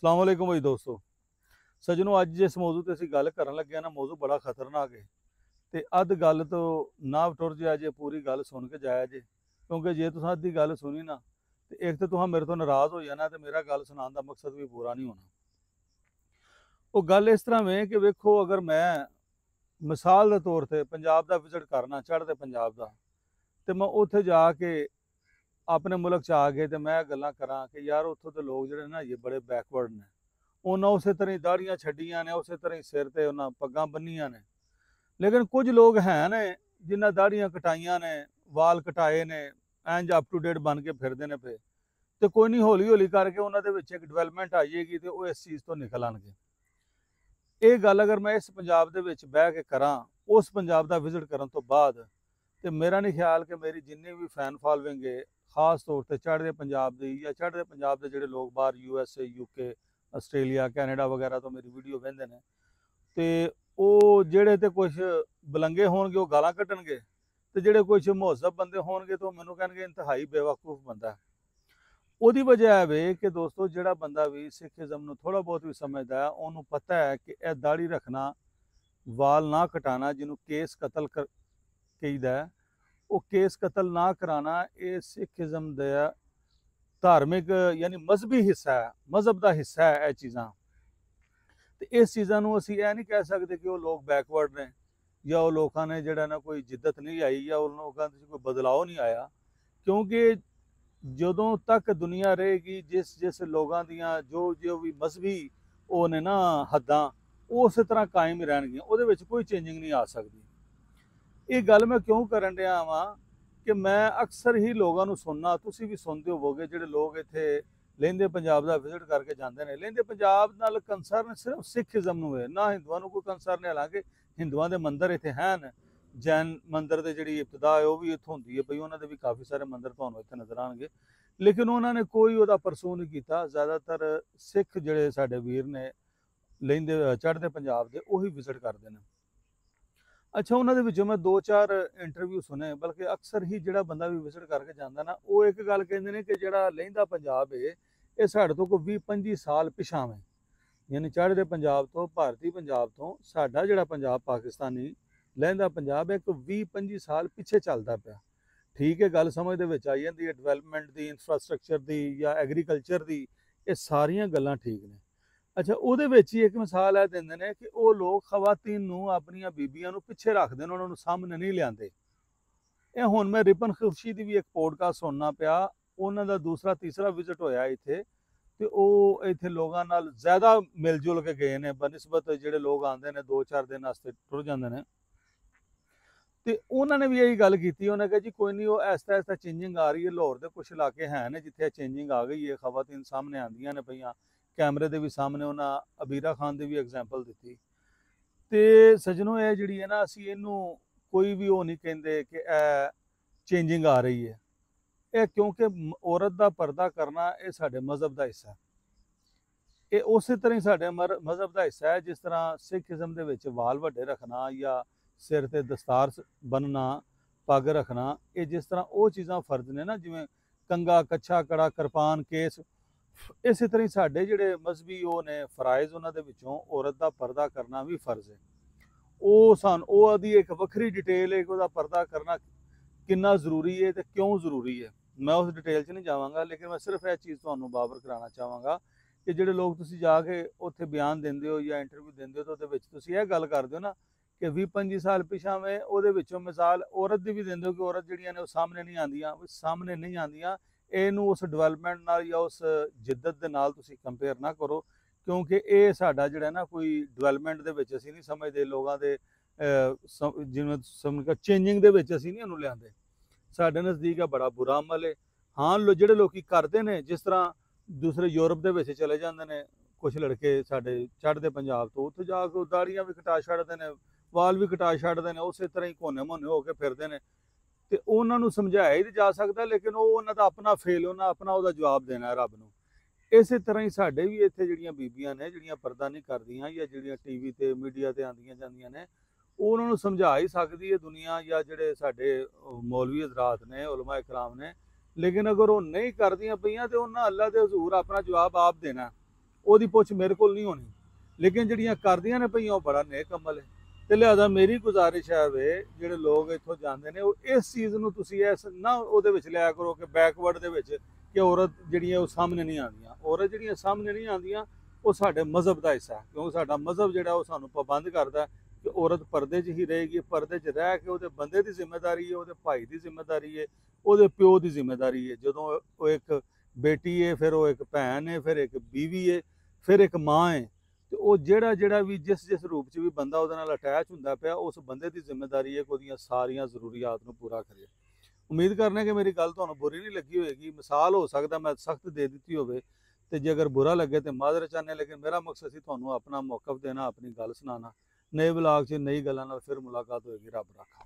अस्सलाम वालेकुम भाई दोस्तों। सजनों, अज जिस मौजू ते असीं गल करन लगे ना, मौजू बड़ा खतरनाक है। ते अद्ध गल तो ना टुर जाया जे, पूरी गल सुन के जाया जे, क्योंकि जे तुसां अद्धी गल सुनी ना तो एक तो तुहां मेरे तो नाराज़ हो जाना, तो मेरा गल सुनाने का मकसद भी पूरा नहीं होना। वो गल इस तरह में कि वेखो, अगर मैं मिसाल के तौर पर पंजाब का विजिट करना, चढ़ते पंजाब का, तो मैं उत्थे जाके अपने मुल्क च आ गए तो मैं गल्लां करां कि यार उत्थों के लोग जिहड़े ना ये बड़े बैकवर्ड ने। उन्हें उस तरह ही दाड़ियां छड्डियां ने, उस तरह ही सिर ते उन्हें पग्गां बन्नियां ने। लेकिन कुछ लोग हैं ने जिन्हें दाड़ियां कटाइयां ने, वाल कटाए ने, इंज अप टू डेट बन के फिरदे ने पे। तो कोई नहीं, हौली हौली करके उन्होंने एक डिवेलपमेंट आ जाएगी तो वो इस चीज़ तो निकल आएंगे। ये गल अगर मैं इस पंजाब दे विच बह के करां, उस पंजाब का विजिट करन तो बाद, तो मेरा नहीं ख्याल कि मेरी जिन्नी भी फैन फॉलोइंग है, खास तौर पर चढ़ते पंजाब की या चढ़ते पंजाब के जोड़े लोग बाहर USA UK आस्ट्रेलिया कैनेडा वगैरह तो मेरी वीडियो वेंदे ने, तो वो जेड़े तो कुछ बलंगे होणगे वो गालां कट्टणगे, तो जेड़े कुछ मुहज़्ज़ब बंदे होणगे तो मैनूं कहणगे इंतहाई बेवकूफ़ बंदा है। ਉਹਦੀ वजह है वे कि दोस्तों, ਜਿਹੜਾ बंदा भी सिखिज़म ਨੂੰ थोड़ा बहुत भी समझदा है, ਉਹਨੂੰ पता है कि यह दाढ़ी रखना, वाल ना कटाना, ਜਿਹਨੂੰ केस कतल कहीदा है, वो केस कतल ना कराना, ये सिखिज़म ਦਾ धार्मिक यानी मजहबी हिस्सा है, मजहब का हिस्सा है। यह चीज़ां तो इस चीज़ों को असीं यह नहीं कह सकते कि वो लोग बैकवर्ड ने, या वो लोगों ने जिहड़ा ना कोई जिद्दत नहीं आई, या उन लोगों में कोई बदलाव नहीं आया। क्योंकि जदों तक दुनिया रहेगी, जिस जिस लोगों दियां जो जो भी मजहबी वो ने ना हद्दां, उस तरह कायम ही रहणगियां, ਉਹਦੇ ਵਿੱਚ कोई चेंजिंग नहीं आ सकती। ये गल मैं क्यों करन दिया वां कि मैं अक्सर ही लोगों को सुनना, तुसीं भी सुनते होवोगे, जिहड़े लोग इत्थे लਹਿੰਦੇ पंजाब का विजिट करके जाते हैं। लਹਿੰਦੇ पंजाब नाल कंसर्न सिर्फ सिखिज़म नूं है, ना हिंदुआं नूं कोई कंसर्न है। हालांकि हिंदुआं दे मंदिर इत्थे हैं, जैन मंदिर की जिहड़ी इब्तदा है वो भी इत्थों होंदी है पई, उन्हां दे भी काफ़ी सारे मंदिर तुहानूं इत्थे नज़र आउणगे, लेकिन उन्होंने कोई उहदा परसू नहीं कीता। ज़्यादातर सिख जिहड़े साडे वीर ने लਹਿੰਦੇ चढ़ते पंजाब के, उही विजिट करते हैं। अच्छा, उन्होंने विचों मैं 2-4 इंटरव्यू सुने, बल्कि अक्सर ही जिहड़ा बंदा भी विजिट करके जाता ना, वो एक गल कहते हैं कि जिहड़ा लਹਿੰਦਾ पंजाब है ये साढ़े तो कोई 20-25 साल पिछां है। यानी चढ़ते पंजाब तो, भारतीय पंजाब तो साडा जिहड़ा पंजाब पाकिस्तानी लਹਿੰਦਾ पंजाब एक 20-25 साल पिछे चलता पिया। ठीक है, गल समझ दे विच आई जांदी है, डिवेलपमेंट की, इंफ्रास्ट्रक्चर की या एग्रीकल्चर की, ये सारियां गल्लां ठीक ने। अच्छा, ਉਹਦੇ ਵਿੱਚ ਹੀ एक मिसाल है ਦਿੰਦੇ ਨੇ कि वो लोग ਖਵਾਤੀਨ ਨੂੰ, ਆਪਣੀਆਂ ਬੀਬੀਆਂ ਨੂੰ ਪਿੱਛੇ ਰੱਖਦੇ ਨੇ, ਉਹਨਾਂ ਨੂੰ ਸਾਹਮਣੇ ਨਹੀਂ ਲਿਆਂਦੇ। ਇਹ ਹੁਣ ਮੈਂ ਰਿਪਨ ਖੁਰਸ਼ੀ ਦੀ ਵੀ ਇੱਕ ਪੋਡਕਾਸਟ ਸੁਣਨਾ ਪਿਆ, ਉਹਨਾਂ ਦਾ ਦੂਸਰਾ ਤੀਸਰਾ ਵਿਜ਼ਿਟ ਹੋਇਆ ਇੱਥੇ, ਤੇ ਉਹ ਇੱਥੇ ਲੋਕਾਂ ਨਾਲ ਜ਼ਿਆਦਾ ਮਿਲ ਜੁਲ ਕੇ ਗਏ ਨੇ ਬਨਿਸਬਤ ਜਿਹੜੇ ਲੋਕ ਆਉਂਦੇ ਨੇ 2-4 ਦਿਨ ਵਾਸਤੇ ਟੁਰ ਜਾਂਦੇ ਨੇ। ਤੇ ਉਹਨਾਂ ਨੇ ਵੀ ਇਹੀ ਗੱਲ ਕੀਤੀ, ਉਹਨੇ ਕਿਹਾ ਜੀ ਕੋਈ ਨਹੀਂ, ਉਹ ਐਸਤਾ ਐਸਤਾ ਚੇਂਜਿੰਗ ਆ ਰਹੀ ਹੈ। ਲਾਹੌਰ ਦੇ ਕੁਝ ਇਲਾਕੇ ਹੈ ਨੇ ਜਿੱਥੇ ਚੇਂਜਿੰਗ ਆ ਗਈ ਹੈ, ਖਵਾਤੀਨ ਸਾਹਮਣੇ ਆਉਂਦੀਆਂ ਨੇ ਪਈਆਂ, कैमरे के भी सामने उन्हें अबीरा खान की भी एग्जाम्पल दी। तो सजनों, ये जी है ना, असी इनू कोई भी वो नहीं कहते कि चेंजिंग आ रही है, ये क्योंकि औरत का पर्दा करना ये साडे मजहब का हिस्सा है। ये उस तरह ही साडे मजहब का हिस्सा है, जिस तरह सिखिज़म के विच वाल वड्डे रखना या सिर ते दस्तार बनना, पग रखना, ये जिस तरह वो चीज़ां फर्ज ने ना, जिवें कंगा, कच्छा, कड़ा, किरपान, केस, इस तरह ही साडे जिहड़े मजहबी वो ने फराइज़, उन्हां दे विचों औरत का पर्दा करना भी फर्ज है। वो ओहदी एक वक्री डिटेल है कि उसका पर्दा करना कितना जरूरी है तो क्यों जरूरी है। मैं उस डिटेल च नहीं जावांगा, लेकिन मैं सिर्फ यह चीज़ तुहानूं बाबर कराना चाहांगा कि जिहड़े लोग तुसीं जाके उत्थे बयान देंदे हो या इंटरव्यू देंदे हो, तो उहदे विच तुसीं यह गल करदे हो ना कि 20-25 साल पिछां में उहदे विचों मिसाल औरत दी भी देंदे हो कि औरत जिहड़ियां ने वो सामने नहीं आंदियां, सामने नहीं आंदियां। ਇਹਨੂੰ उस डिवेलपमेंट नाल या उस जिद्दत दे नाल तुसीं कंपेयर ना करो, क्योंकि ये साडा जिहड़ा ना कोई डिवेलपमेंट दे विच असीं नहीं समझदे, लोगों के जिवें समझ चेंजिंग दे विच असीं नहीं इहनूं लिआंदे। साडे नज़दीक है बड़ा बुरा अमल है। हाँ, जिहड़े लोग करते हैं, जिस तरह दूसरे यूरोप दे विच चले जाते हैं कुछ लड़के साडे चढ़ते पंजाब तो, उत्थे जाके दाड़ियां भी कटा छड्डदे ने, वाल भी कटा छड्डदे ने, उस तरह ही कोने मोने होके फिरदे ने। तो उन्होंने समझाया ही नहीं जा सकता, लेकिन वो उन्होंने अपना फेल, उन्हें अपना वो जवाब देना है रब नूं। इस तरह ही साडे भी इत्थे जिहड़ियां बीबियां ने, जिहड़ियां पर्दा नहीं करदियां या जिहड़ियां टीवी ते मीडिया ते आंदियां जांदियां ने, उन्होंने समझा ही सकती है दुनिया या जिहड़े साडे मौलवी हज़रात ने, उलमा इकराम ने। लेकिन अगर वो नहीं करदियां पईयां तो उन्हें अल्लाह दे हजूर अपना जवाब आप देना। ਉਹਦੀ ਪੁੱਛ ਮੇਰੇ ਕੋਲ ਨਹੀਂ ਹੋਣੀ, ਲੇਕਿਨ ਜਿਹੜੀਆਂ ਕਰਦੀਆਂ ਨੇ ਪਈਆਂ ਉਹ ਬੜਾ ਨੇਕ ਅਮਲ ਹੈ। ਤੇ ਲਿਹਾਜ਼ਾ ਮੇਰੀ ਗੁਜ਼ਾਰਿਸ਼ ਹੈ ਵੇ ਜਿਹੜੇ ਲੋਕ ਇੱਥੋਂ ਜਾਂਦੇ ਨੇ ਉਹ ਇਸ ਚੀਜ਼ ਨੂੰ ਤੁਸੀਂ ਇਸ ਨਾ ਉਹਦੇ ਵਿੱਚ ਲਿਆ ਕਰੋ ਕਿ ਬੈਕਵਰਡ ਦੇ ਵਿੱਚ ਕਿ ਔਰਤ ਜਿਹੜੀਆਂ ਉਹ ਸਾਹਮਣੇ ਨਹੀਂ ਆਉਂਦੀਆਂ। ਔਰਤ ਜਿਹੜੀਆਂ ਸਾਹਮਣੇ ਨਹੀਂ ਆਉਂਦੀਆਂ ਉਹ ਸਾਡੇ ਮਜ਼ਹਬ ਦਾ ਹਿੱਸਾ ਹੈ, ਕਿਉਂਕਿ ਸਾਡਾ ਮਜ਼ਹਬ ਜਿਹੜਾ ਉਹ ਸਾਨੂੰ ਪਾਬੰਦ ਕਰਦਾ ਕਿ ਔਰਤ ਪਰਦੇ 'ਚ ਹੀ ਰਹੇਗੀ। ਪਰਦੇ 'ਚ ਰਹਿ ਕੇ ਉਹਦੇ ਬੰਦੇ ਦੀ ਜ਼ਿੰਮੇਵਾਰੀ ਹੈ, ਉਹਦੇ ਭਾਈ ਦੀ ਜ਼ਿੰਮੇਵਾਰੀ ਹੈ, ਉਹਦੇ ਪਿਓ ਦੀ ਜ਼ਿੰਮੇਵਾਰੀ ਹੈ। ਜਦੋਂ ਉਹ ਇੱਕ ਬੇਟੀ ਹੈ, ਫਿਰ ਉਹ ਇੱਕ ਭੈਣ ਹੈ, ਫਿਰ ਇੱਕ ਬੀਵੀ ਹੈ, ਫਿਰ ਇੱਕ ਮਾਂ ਹੈ, ਤੇ ਉਹ ਜਿਹੜਾ ਵੀ ਜਿਸ ਰੂਪ 'ਚ ਵੀ ਬੰਦਾ ਉਹਦੇ ਨਾਲ ਅਟੈਚ ਹੁੰਦਾ ਪਿਆ, ਉਸ ਬੰਦੇ ਦੀ ਜ਼ਿੰਮੇਵਾਰੀ ਹੈ ਕਿ ਉਹਦੀਆਂ ਸਾਰੀਆਂ ਜ਼ਰੂਰੀਆਤ ਨੂੰ ਪੂਰਾ ਕਰੇ। ਉਮੀਦ ਕਰਨਾ ਕਿ ਮੇਰੀ ਗੱਲ ਤੁਹਾਨੂੰ ਬੁਰੀ ਨਹੀਂ ਲੱਗੀ ਹੋਏਗੀ। ਮਿਸਾਲ ਹੋ ਸਕਦਾ ਮੈਂ ਸਖਤ ਦੇ ਦਿੱਤੀ ਹੋਵੇ, ਤੇ ਜੇ ਅਗਰ ਬੁਰਾ ਲੱਗੇ ਤੇ ਮਾਜ਼ਰਤ ਚਾਹੁੰਦੇ, ਲੇਕਿਨ ਮੇਰਾ ਮਕਸਦ ਸੀ ਤੁਹਾਨੂੰ ਆਪਣਾ ਮੌਕਫ ਦੇਣਾ, ਆਪਣੀ ਗੱਲ ਸੁਣਾਉਣਾ। ਨਏ ਵਲਾਗ 'ਚ ਨਈ ਗੱਲਾਂ ਨਾਲ ਫਿਰ ਮੁਲਾਕਾਤ ਹੋਏਗੀ। ਰੱਬ ਰਾਖਾ।